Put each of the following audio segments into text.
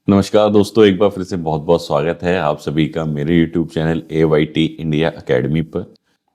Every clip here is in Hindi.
नमस्कार दोस्तों, एक बार फिर से बहुत बहुत स्वागत है आप सभी का मेरे YouTube channel AYT India academy पर।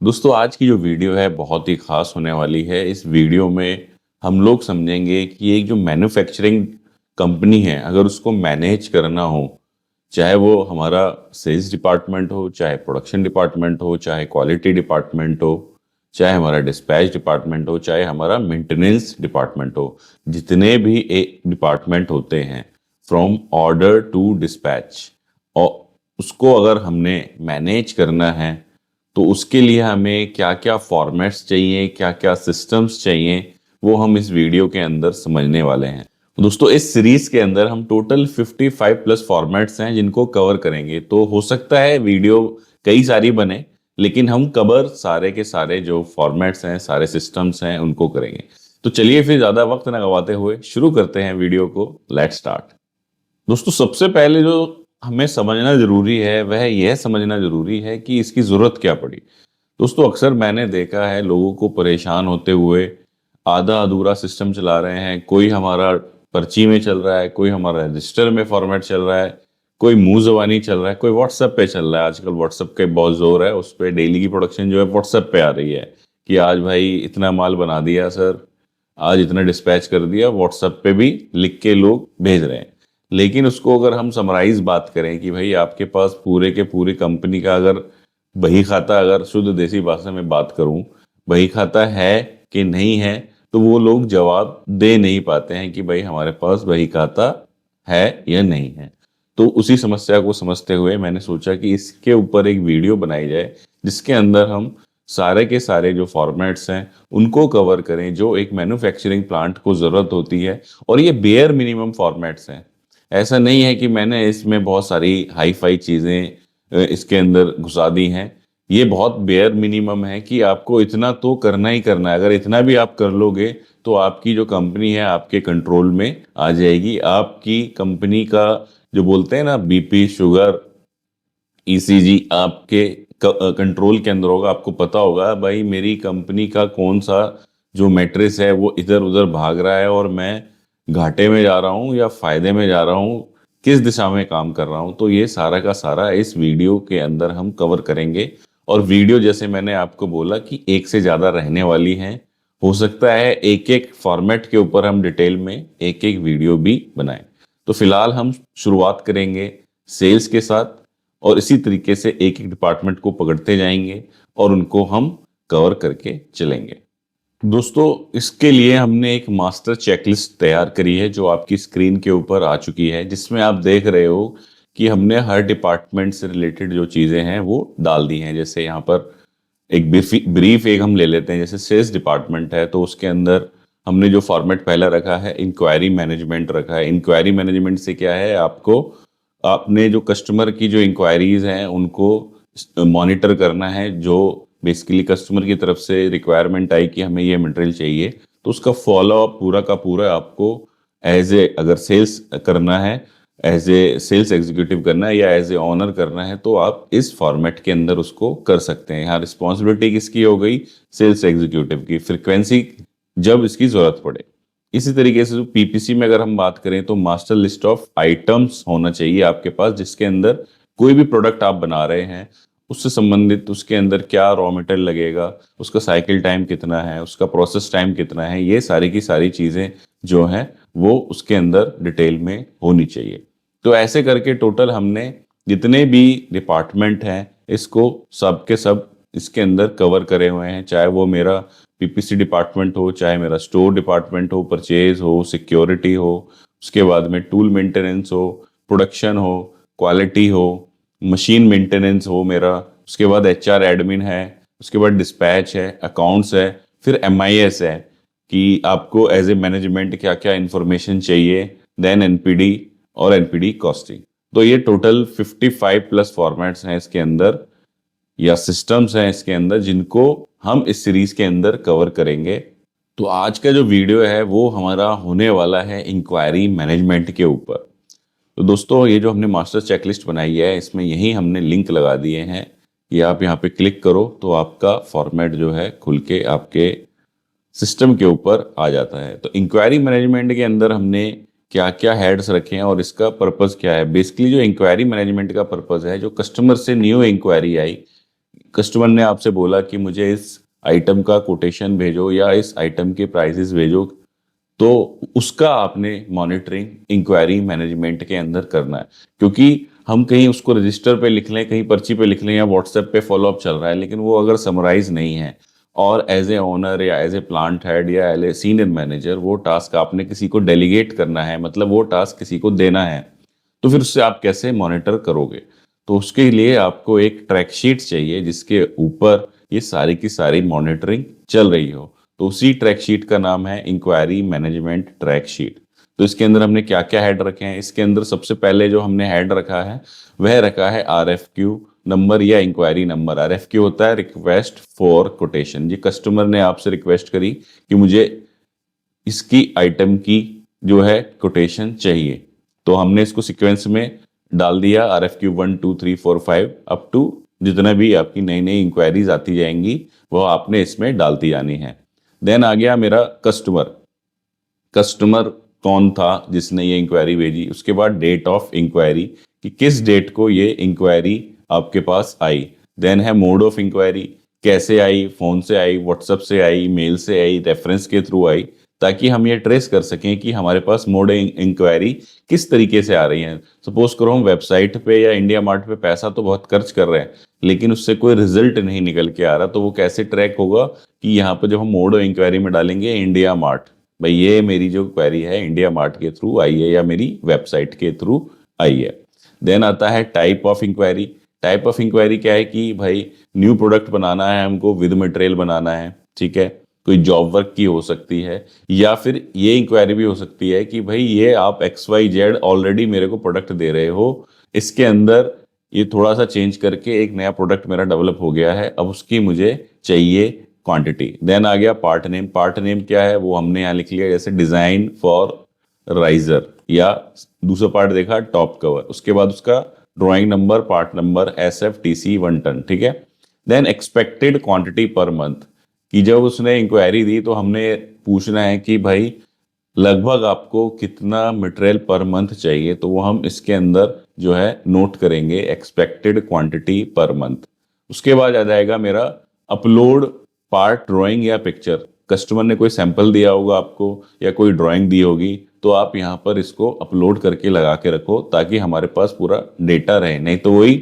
दोस्तों, आज की जो वीडियो है बहुत ही खास होने वाली है। इस वीडियो में हम लोग समझेंगे कि एक जो मैन्युफैक्चरिंग कंपनी है, अगर उसको मैनेज करना हो, चाहे वो हमारा सेल्स डिपार्टमेंट हो, चाहे प्रोडक्शन डिपार्टमेंट हो, चाहे क्वालिटी डिपार्टमेंट हो, चाहे हमारा डिस्पैच डिपार्टमेंट हो, चाहे हमारा मेंटेनेंस डिपार्टमेंट हो, जितने भी एक डिपार्टमेंट होते हैं फ्रॉम ऑर्डर टू डिस्पैच, और उसको अगर हमने मैनेज करना है तो उसके लिए हमें क्या क्या फॉर्मेट्स चाहिए, क्या क्या सिस्टम्स चाहिए, वो हम इस वीडियो के अंदर समझने वाले हैं। दोस्तों, इस सीरीज के अंदर हम टोटल 55 प्लस फॉर्मेट्स हैं जिनको कवर करेंगे। तो हो सकता है वीडियो कई सारी बने, लेकिन हम कवर सारे के सारे जो फॉर्मेट्स हैं, सारे सिस्टम्स हैं, उनको करेंगे। तो चलिए फिर ज्यादा वक्त ना गवाते हुए शुरू करते हैं वीडियो को। Let's start. दोस्तों, सबसे पहले जो हमें समझना जरूरी है वह यह समझना जरूरी है कि इसकी जरूरत क्या पड़ी। दोस्तों, अक्सर मैंने देखा है लोगों को परेशान होते हुए आधा अधूरा सिस्टम चला रहे हैं। कोई हमारा पर्ची में चल रहा है, कोई हमारा रजिस्टर में फॉर्मेट चल रहा है, कोई मुंह जबानी चल रहा है, कोई व्हाट्सएप पे चल रहा है। आजकल व्हाट्सएप के बहुत जोर है, उस पर डेली की प्रोडक्शन जो है व्हाट्सएप पे आ रही है कि आज भाई इतना माल बना दिया सर, आज इतना डिस्पैच कर दिया। व्हाट्सएप पे भी लिख के लोग भेज रहे हैं। लेकिन उसको अगर हम समराइज बात करें कि भाई आपके पास पूरे के पूरी कंपनी का अगर बही खाता, अगर शुद्ध देसी भाषा में बात करूं, बही खाता है कि नहीं है, तो वो लोग जवाब दे नहीं पाते हैं कि भाई हमारे पास बही खाता है या नहीं है। तो उसी समस्या को समझते हुए मैंने सोचा कि इसके ऊपर एक वीडियो बनाई जाए जिसके अंदर हम सारे के सारे जो फॉर्मेट्स हैं उनको कवर करें जो एक मैन्युफैक्चरिंग प्लांट को ज़रूरत होती है। और ये बेयर मिनिमम फॉर्मेट्स हैं। ऐसा नहीं है कि मैंने इसमें बहुत सारी हाई फाई चीज़ें इसके अंदर घुसा दी हैं। ये बहुत बेयर मिनिमम है कि आपको इतना तो करना ही करना है। अगर इतना भी आप कर लोगे तो आपकी जो कंपनी है आपके कंट्रोल में आ जाएगी। आपकी कंपनी का जो बोलते हैं ना, बीपी, शुगर, ईसीजी आपके कंट्रोल के अंदर होगा। आपको पता होगा भाई मेरी कंपनी का कौन सा जो मैट्रिक्स है वो इधर उधर भाग रहा है और मैं घाटे में जा रहा हूँ या फायदे में जा रहा हूँ, किस दिशा में काम कर रहा हूँ। तो ये सारा का सारा इस वीडियो के अंदर हम कवर करेंगे। और वीडियो जैसे मैंने आपको बोला कि एक से ज्यादा रहने वाली हैं। हो सकता है एक एक फॉर्मेट के ऊपर हम डिटेल में एक एक वीडियो भी बनाएं। तो फिलहाल हम शुरुआत करेंगे सेल्स के साथ, और इसी तरीके से एक एक डिपार्टमेंट को पकड़ते जाएंगे और उनको हम कवर करके चलेंगे। दोस्तों, इसके लिए हमने एक मास्टर चेकलिस्ट तैयार करी है जो आपकी स्क्रीन के ऊपर आ चुकी है, जिसमें आप देख रहे हो कि हमने हर डिपार्टमेंट से रिलेटेड जो चीज़ें हैं वो डाल दी हैं। जैसे यहाँ पर एक ब्रीफ एक हम ले लेते हैं। जैसे सेल्स डिपार्टमेंट है तो उसके अंदर हमने जो फॉर्मेट पहला रखा है इंक्वायरी मैनेजमेंट रखा है। इंक्वायरी मैनेजमेंट से क्या है, आपको आपने जो कस्टमर की जो इंक्वायरीज हैं उनको मॉनिटर करना है। जो बेसिकली कस्टमर की तरफ से रिक्वायरमेंट आई कि हमें ये मटेरियल चाहिए, तो उसका फॉलो अप पूरा का पूरा आपको एज ए, अगर सेल्स करना है, एज ए सेल्स एग्जीक्यूटिव करना है या एज ए ऑनर करना है, तो आप इस फॉर्मेट के अंदर उसको कर सकते हैं। यहाँ रिस्पॉन्सिबिलिटी किसकी हो गई? सेल्स एग्जीक्यूटिव की। फ्रिक्वेंसी जब इसकी जरूरत पड़े। इसी तरीके से पीपीसी में अगर हम बात करें तो मास्टर लिस्ट ऑफ आइटम्स होना चाहिए आपके पास, जिसके अंदर कोई भी प्रोडक्ट आप बना रहे हैं उससे संबंधित उसके अंदर क्या रॉ मटेरियल लगेगा, उसका साइकिल टाइम कितना है, उसका प्रोसेस टाइम कितना है, ये सारी की सारी चीज़ें जो हैं वो उसके अंदर डिटेल में होनी चाहिए। तो ऐसे करके टोटल हमने जितने भी डिपार्टमेंट हैं इसको सब के सब इसके अंदर कवर करे हुए हैं। चाहे वो मेरा पीपीसी डिपार्टमेंट हो, चाहे मेरा स्टोर डिपार्टमेंट हो, परचेज हो, सिक्योरिटी हो, उसके बाद में टूल मेंटेनेंस हो, प्रोडक्शन हो, क्वालिटी हो, मशीन मेंटेनेंस हो मेरा, उसके बाद एचआर एडमिन है, उसके बाद डिस्पैच है, अकाउंट्स है, फिर एमआईएस है कि आपको एज ए मैनेजमेंट क्या क्या इंफॉर्मेशन चाहिए, देन एनपीडी और एनपीडी कॉस्टिंग। तो ये टोटल 55 प्लस फॉर्मेट्स हैं इसके अंदर, या सिस्टम्स हैं इसके अंदर, जिनको हम इस सीरीज के अंदर कवर करेंगे। तो आज का जो वीडियो है वो हमारा होने वाला है इंक्वायरी मैनेजमेंट के ऊपर। तो दोस्तों, ये जो हमने मास्टर चेकलिस्ट बनाई है इसमें यही हमने लिंक लगा दिए हैं कि आप यहाँ पे क्लिक करो तो आपका फॉर्मेट जो है खुल के आपके सिस्टम के ऊपर आ जाता है। तो इंक्वायरी मैनेजमेंट के अंदर हमने क्या क्या हेड्स रखे हैं और इसका पर्पस क्या है। बेसिकली जो इंक्वायरी मैनेजमेंट का पर्पस है, जो कस्टमर से न्यू इंक्वायरी आई, कस्टमर ने आपसे बोला कि मुझे इस आइटम का कोटेशन भेजो या इस आइटम के प्राइसेस भेजो, तो उसका आपने मॉनिटरिंग इंक्वायरी मैनेजमेंट के अंदर करना है। क्योंकि हम कहीं उसको रजिस्टर पे लिख लें, कहीं पर्ची पे लिख लें या व्हाट्सएप पे फॉलोअप चल रहा है, लेकिन वो अगर समराइज नहीं है और एज ए ओनर या एज ए प्लांट हेड या एज ए सीनियर मैनेजर वो टास्क आपने किसी को डेलीगेट करना है, मतलब वो टास्क किसी को देना है, तो फिर उससे आप कैसे मॉनिटर करोगे। तो उसके लिए आपको एक ट्रैक शीट चाहिए जिसके ऊपर ये सारी की सारी मॉनिटरिंग चल रही हो। तो उसी ट्रैक शीट का नाम है इंक्वायरी मैनेजमेंट ट्रैक शीट। तो इसके अंदर हमने क्या क्या हेड रखे हैं, इसके अंदर सबसे पहले जो हमने हेड रखा है वह रखा है RFQ नंबर या इंक्वायरी नंबर। RFQ होता है रिक्वेस्ट फॉर कोटेशन। जी कस्टमर ने आपसे रिक्वेस्ट करी कि मुझे इसकी आइटम की जो है कोटेशन चाहिए, तो हमने इसको सीक्वेंस में डाल दिया RFQ 1 2 3 4 5 अप टू जितना भी आपकी नई नई इंक्वायरीज आती जाएंगी वो आपने इसमें डालती जानी है। देन आ गया मेरा कस्टमर। कस्टमर कौन था जिसने ये इंक्वायरी भेजी, उसके बाद डेट ऑफ इंक्वायरी कि किस डेट को ये इंक्वायरी आपके पास आई। देन है मोड ऑफ इंक्वायरी, कैसे आई, फोन से आई, व्हाट्सएप से आई, मेल से आई, रेफरेंस के थ्रू आई, ताकि हम ये ट्रेस कर सकें कि हमारे पास मोड इंक्वायरी किस तरीके से आ रही है। सपोज करो हम वेबसाइट पे या इंडिया मार्ट पे पैसा तो बहुत खर्च कर रहे हैं लेकिन उससे कोई रिजल्ट नहीं निकल के आ रहा, तो वो कैसे ट्रैक होगा कि यहाँ पर जब हम मोड ऑफ इंक्वायरी में डालेंगे इंडिया मार्ट, भाई ये मेरी जो क्वेरी है इंडिया मार्ट के थ्रू आई है या मेरी वेबसाइट के थ्रू आई है। देन आता है type of inquiry. Type of inquiry क्या है कि भाई न्यू प्रोडक्ट बनाना है हमको, विद मटेरियल बनाना है, ठीक है, कोई जॉब वर्क की हो सकती है, या फिर ये इंक्वायरी भी हो सकती है कि भाई ये आप XYZ ऑलरेडी मेरे को प्रोडक्ट दे रहे हो, इसके अंदर ये थोड़ा सा चेंज करके एक नया प्रोडक्ट मेरा डेवलप हो गया है, अब उसकी मुझे चाहिए क्वांटिटी। देन आ गया पार्ट नेम। पार्ट नेम क्या है वो हमने यहाँ लिख लिया, जैसे डिजाइन फॉर राइजर, या दूसरा पार्ट देखा टॉप कवर, उसके बाद उसका drawing number, part number, SFTC 1 ton, ठीक है। Then expected quantity per month, कि जब उसने इंक्वायरी दी तो हमने पूछना है कि भाई लगभग आपको कितना मटेरियल पर मंथ चाहिए, तो वो हम इसके अंदर जो है नोट करेंगे एक्सपेक्टेड क्वांटिटी पर मंथ। उसके बाद आ जाएगा मेरा अपलोड पार्ट ड्राइंग या पिक्चर। कस्टमर ने कोई सैंपल दिया होगा आपको या कोई ड्राइंग दी होगी, तो आप यहाँ पर इसको अपलोड करके लगा के रखो ताकि हमारे पास पूरा डेटा रहे, नहीं तो वही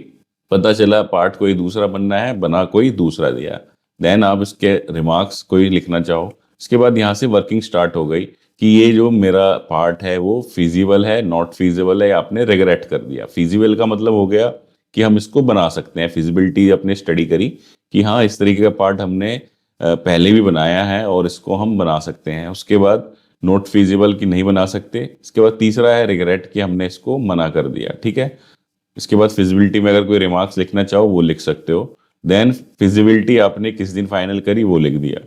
पता चला पार्ट कोई दूसरा बनना है, बना कोई दूसरा दिया। देन आप इसके रिमार्क्स कोई लिखना चाहो। इसके बाद यहाँ से वर्किंग स्टार्ट हो गई कि ये जो मेरा पार्ट है वो फिजिबल है, नॉट फिजिबल है, आपने रिग्रेट कर दिया। फिजिबल का मतलब हो गया कि हम इसको बना सकते हैं, फिजिबिलिटी अपने स्टडी करी कि हाँ इस तरीके का पार्ट हमने पहले भी बनाया है और इसको हम बना सकते हैं। उसके बाद नॉट फिजिबल कि नहीं बना सकते। इसके बाद तीसरा है रिग्रेट कि हमने इसको मना कर दिया, ठीक है। इसके बाद फिजिबिलिटी में अगर कोई रिमार्क्स लिखना चाहो वो लिख सकते हो। देन फिजिबिलिटी आपने किस दिन फाइनल करी वो लिख दिया।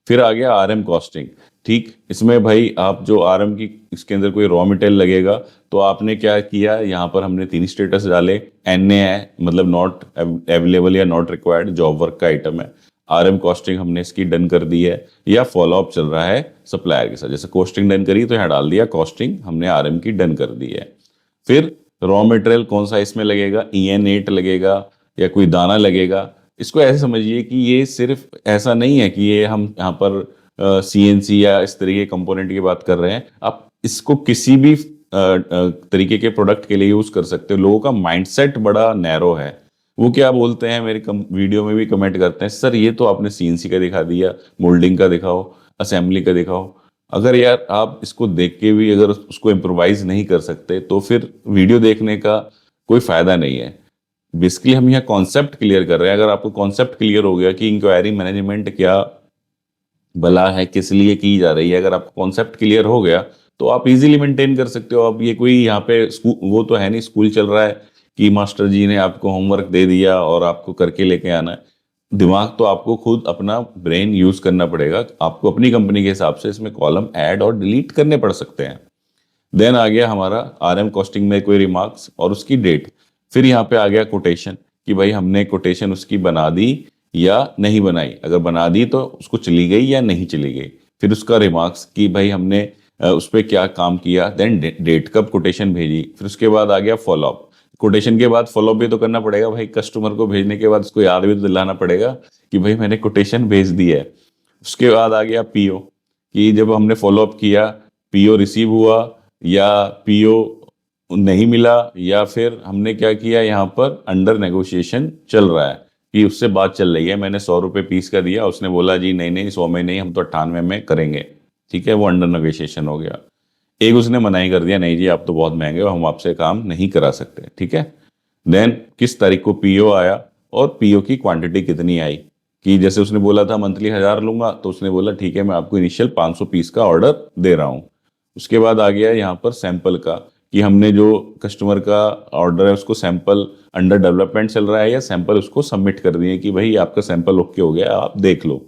फिर आ गया RM कॉस्टिंग, ठीक। इसमें भाई आप जो RM की इसके अंदर कोई रॉ मटेरियल लगेगा तो आपने क्या किया, यहाँ पर हमने 3 स्टेटस डाले। NA है मतलब नॉट अवेलेबल या नॉट रिक्वायर्ड, जॉब वर्क का आइटम है। RM कॉस्टिंग हमने इसकी डन कर दी है, या फॉलोअप चल रहा है सप्लायर के साथ, जैसे कॉस्टिंग डन करी तो यहाँ डाल दिया कॉस्टिंग हमने RM की डन कर दी है। फिर रॉ मटेरियल कौन सा इसमें लगेगा, EN8 लगेगा या कोई दाना लगेगा। इसको ऐसे समझिए कि ये सिर्फ ऐसा नहीं है कि ये हम यहाँ पर CNC या इस तरीके के कंपोनेंट की बात कर रहे हैं, आप इसको किसी भी तरीके के प्रोडक्ट के लिए यूज कर सकते हो। लोगों का माइंडसेट बड़ा नैरो है, वो क्या बोलते हैं मेरे वीडियो में भी कमेंट करते हैं, सर ये तो आपने CNC का दिखा दिया, मोल्डिंग का दिखाओ, असेंबली का दिखाओ। अगर यार आप इसको देख के भी अगर उसको इम्प्रोवाइज नहीं कर सकते तो फिर वीडियो देखने का कोई फायदा नहीं है। बेसिकली हम यहाँ कॉन्सेप्ट क्लियर कर रहे हैं। अगर आपको कॉन्सेप्ट क्लियर हो गया कि इंक्वायरी मैनेजमेंट क्या भला है, किस लिए की जा रही है, अगर आपको कॉन्सेप्ट क्लियर हो गया तो आप इजीली मेंटेन कर सकते हो। अब ये कोई यहाँ पे स्कूल वो तो है नहीं, स्कूल चल रहा है कि मास्टर जी ने आपको होमवर्क दे दिया और आपको करके लेके आना है। दिमाग तो आपको खुद अपना ब्रेन यूज करना पड़ेगा। आपको अपनी कंपनी के हिसाब से इसमें कॉलम ऐड और डिलीट करने पड़ सकते हैं। देन आ गया हमारा RM कॉस्टिंग में कोई रिमार्क्स और उसकी डेट। फिर यहाँ पे आ गया कोटेशन कि भाई हमने कोटेशन उसकी बना दी या नहीं बनाई, अगर बना दी तो उसको चली गई या नहीं चली गई। फिर उसका रिमार्क्स कि भाई हमने उस पर क्या काम किया, देन डेट कब कोटेशन भेजी, फिर उसके बाद आ गया फॉलोअप। कोटेशन के बाद फॉलोअप भी तो करना पड़ेगा भाई, कस्टमर को भेजने के बाद उसको याद भी तो दिलाना पड़ेगा कि भाई मैंने कोटेशन भेज दी है। उसके बाद आ गया पीओ, कि जब हमने फॉलोअप किया, पीओ रिसीव हुआ या पीओ नहीं मिला, या फिर हमने क्या किया, यहाँ पर अंडर नेगोशिएशन चल रहा है कि उससे बात चल रही है, मैंने 100 रुपये पीस का दिया, उसने बोला जी नहीं नहीं 100 में नहीं, हम तो 98 में करेंगे, ठीक है, वो अंडर नेगोशिएशन हो गया। एक उसने मनाही कर दिया, नहीं जी आप तो बहुत महंगे हो, हम आपसे काम नहीं करा सकते, ठीक है। देन किस तारीख को पीओ आया और पीओ की क्वांटिटी कितनी आई, कि जैसे उसने बोला था मंथली 1000 लूंगा, तो उसने बोला ठीक है मैं आपको इनिशियल 500 पीस का ऑर्डर दे रहा हूँ। उसके बाद आ गया यहाँ पर सैंपल का, कि हमने जो कस्टमर का ऑर्डर है उसको सैंपल अंडर डेवलपमेंट चल रहा है या सैंपल उसको सबमिट कर दिए कि भाई आपका सैंपल ओके हो गया, आप देख लो।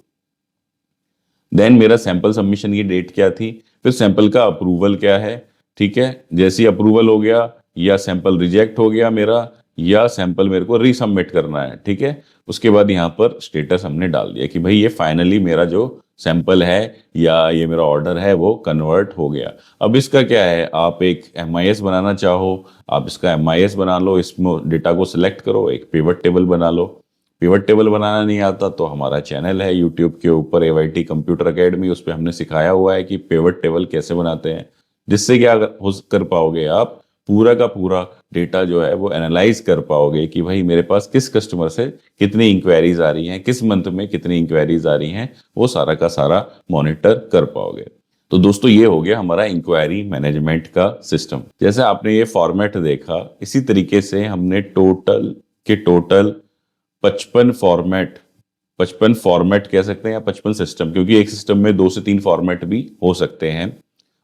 देन मेरा सैंपल सबमिशन की डेट क्या थी, फिर सैंपल का अप्रूवल क्या है, ठीक है, जैसे अप्रूवल हो गया या सैंपल रिजेक्ट हो गया मेरा, या सैंपल मेरे को रीसबमिट करना है, ठीक है। उसके बाद यहाँ पर स्टेटस हमने डाल दिया कि भाई ये फाइनली मेरा जो सैंपल है या ये मेरा ऑर्डर है वो कन्वर्ट हो गया। अब इसका क्या है, आप एक MIS बनाना चाहो, आप इसका MIS बना लो, इसमें डेटा को सिलेक्ट करो, एक पिवट टेबल बना लो। पिवट टेबल बनाना नहीं आता तो हमारा चैनल है यूट्यूब के ऊपर AYT कंप्यूटर अकेडमी, उस पर हमने सिखाया हुआ है कि पिवट टेबल कैसे बनाते हैं, जिससे क्या कर पाओगे आप, पूरा का पूरा डेटा जो है वो एनालाइज कर पाओगे कि भाई मेरे पास किस कस्टमर से कितनी इंक्वायरीज आ रही हैं, किस मंथ में कितनी इंक्वायरीज आ रही हैं, वो सारा का सारा मॉनिटर कर पाओगे। तो दोस्तों ये हो गया हमारा इंक्वायरी मैनेजमेंट का सिस्टम। जैसे आपने ये फॉर्मेट देखा, इसी तरीके से हमने टोटल 55 फॉर्मेट कह सकते हैं या 55 सिस्टम, क्योंकि एक सिस्टम में 2 से 3 फॉर्मेट भी हो सकते हैं,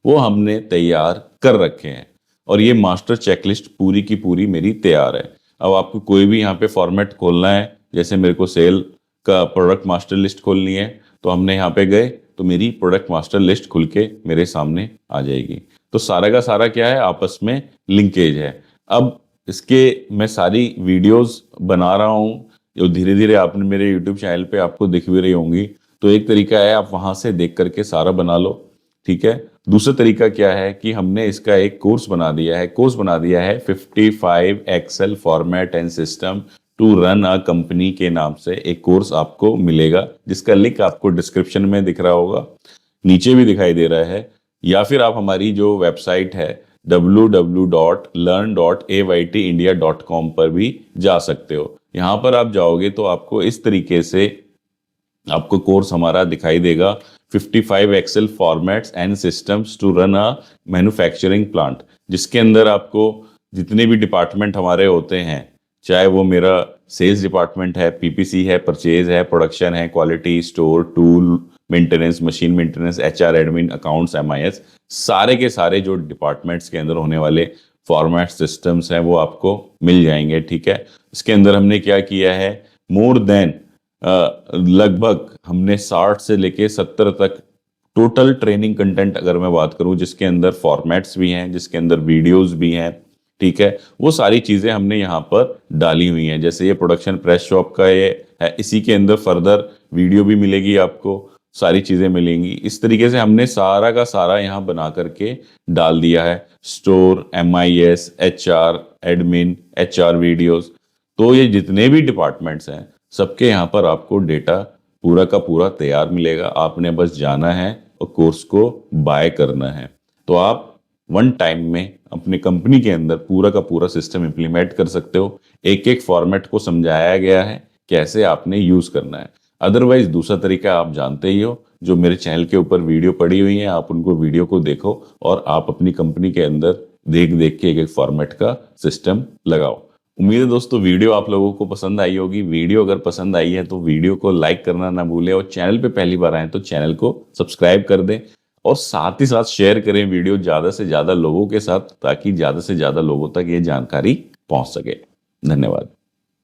वो हमने तैयार कर रखे हैं। और ये मास्टर चेकलिस्ट पूरी की पूरी मेरी तैयार है। अब आपको कोई भी यहाँ पे फॉर्मेट खोलना है, जैसे मेरे को सेल का प्रोडक्ट मास्टर लिस्ट खोलनी है, तो हमने यहाँ पे गए तो मेरी प्रोडक्ट मास्टर लिस्ट खुल के मेरे सामने आ जाएगी। तो सारा का सारा क्या है, आपस में लिंकेज है। अब इसके मैं सारी वीडियोस बना रहा हूँ, जो धीरे धीरे आपने मेरे यूट्यूब चैनल पे आपको दिख भी रही होंगी। तो एक तरीका है आप वहां से देख करके सारा बना लो, ठीक है। दूसरा तरीका क्या है कि हमने इसका एक कोर्स बना दिया है 55 Excel format and system to run a company के नाम से एक कोर्स आपको मिलेगा, जिसका लिंक आपको डिस्क्रिप्शन में दिख रहा होगा, नीचे भी दिखाई दे रहा है, या फिर आप हमारी जो वेबसाइट है www.learn.aytindia.com पर भी जा सकते हो। यहाँ पर आप जाओगे तो आपको इस तरीके से आपको कोर्स हमारा दिखाई देगा, 55 Excel formats and systems to run a manufacturing plant, जिसके अंदर आपको जितने भी डिपार्टमेंट हमारे होते हैं, चाहे वो मेरा सेल्स डिपार्टमेंट है, PPC है, परचेज है, प्रोडक्शन है, quality, store, tool maintenance, machine maintenance, HR admin, accounts, MIS, सारे के सारे जो डिपार्टमेंट्स के अंदर होने वाले फॉर्मेट सिस्टम्स हैं वो आपको मिल जाएंगे, ठीक है। इसके अंदर हमने क्या किया है, मोर देन लगभग हमने 60 से लेके 70 तक टोटल ट्रेनिंग कंटेंट अगर मैं बात करूं, जिसके अंदर फॉर्मेट्स भी हैं, जिसके अंदर वीडियोस भी हैं, ठीक है, वो सारी चीजें हमने यहाँ पर डाली हुई हैं। जैसे ये प्रोडक्शन प्रेस शॉप का ये है, इसी के अंदर फर्दर वीडियो भी मिलेगी आपको, सारी चीजें मिलेंगी। इस तरीके से हमने सारा का सारा यहाँ बना करके डाल दिया है, store, MIS, HR admin, HR videos. तो ये जितने भी डिपार्टमेंट्स हैं सबके यहाँ पर आपको डेटा पूरा का पूरा तैयार मिलेगा, आपने बस जाना है और कोर्स को बाय करना है। तो आप वन टाइम में अपनी कंपनी के अंदर पूरा का पूरा सिस्टम इंप्लीमेंट कर सकते हो। एक एक फॉर्मेट को समझाया गया है कैसे आपने यूज करना है। अदरवाइज दूसरा तरीका आप जानते ही हो, जो मेरे चैनल के ऊपर वीडियो पड़ी हुई है, आप उनको वीडियो को देखो और आप अपनी कंपनी के अंदर देख देख के एक एक फॉर्मेट का सिस्टम लगाओ। उम्मीद है दोस्तों वीडियो आप लोगों को पसंद आई होगी। वीडियो अगर पसंद आई है तो वीडियो को लाइक करना ना भूलें, और चैनल पे पहली बार आए तो चैनल को सब्सक्राइब कर दें, और साथ ही साथ शेयर करें वीडियो ज्यादा से ज्यादा लोगों के साथ, ताकि ज्यादा से ज्यादा लोगों तक ये जानकारी पहुंच सके। धन्यवाद।